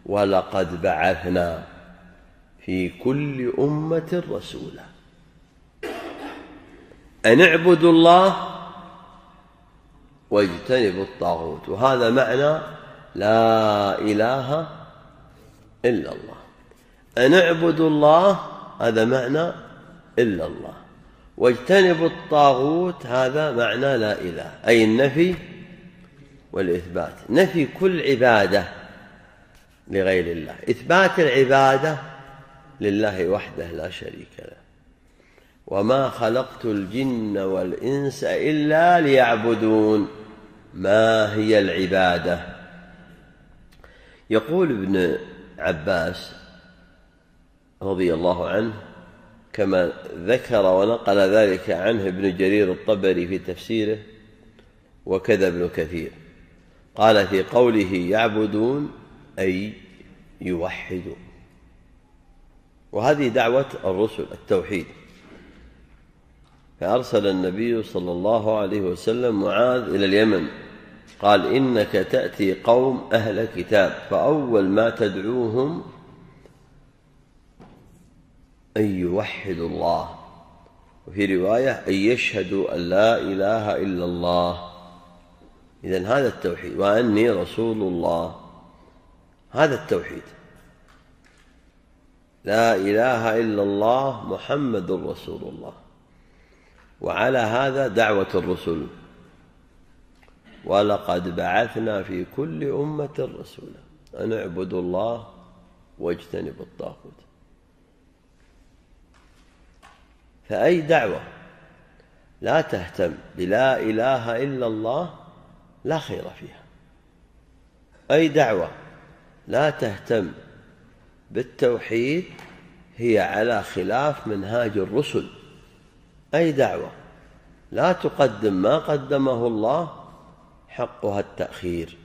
ولقد بعثنا في كل أمة رسولا أن اعبدوا الله واجتنبوا الطاغوت. وهذا معنى لا إله إلا الله. أن اعبدوا الله هذا معنى إلا الله، واجتنبوا الطاغوت هذا معنى لا إله، أي النفي والإثبات. نفي كل عبادة لغير الله، إثبات العبادة لله وحده لا شريك له. وما خلقت الجن والإنس إلا ليعبدون. ما هي العبادة؟ يقول ابن عباس رضي الله عنه كما ذكر ونقل ذلك عنه ابن جرير الطبري في تفسيره وكذا ابن كثير، قال في قوله يعبدون أي يوحدون. وهذه دعوة الرسل التوحيد. فأرسل النبي صلى الله عليه وسلم معاذ إلى اليمن، قال إنك تأتي قوم أهل كتاب، فأول ما تدعوهم أن يوحدوا الله، وفي رواية أن يشهدوا أن لا إله إلا الله. إذن هذا التوحيد، وأني رسول الله، هذا التوحيد. لا إله إلا الله محمد رسول الله. وعلى هذا دعوة الرسل. ولقد بعثنا في كل أمة رسولا أن اعبدوا الله واجتنبوا الطاغوت. فأي دعوة لا تهتم بلا إله إلا الله لا خير فيها. أي دعوة لا تهتم بالتوحيد هي على خلاف منهاج الرسل. أي دعوة لا تقدم ما قدمه الله حقها التأخير.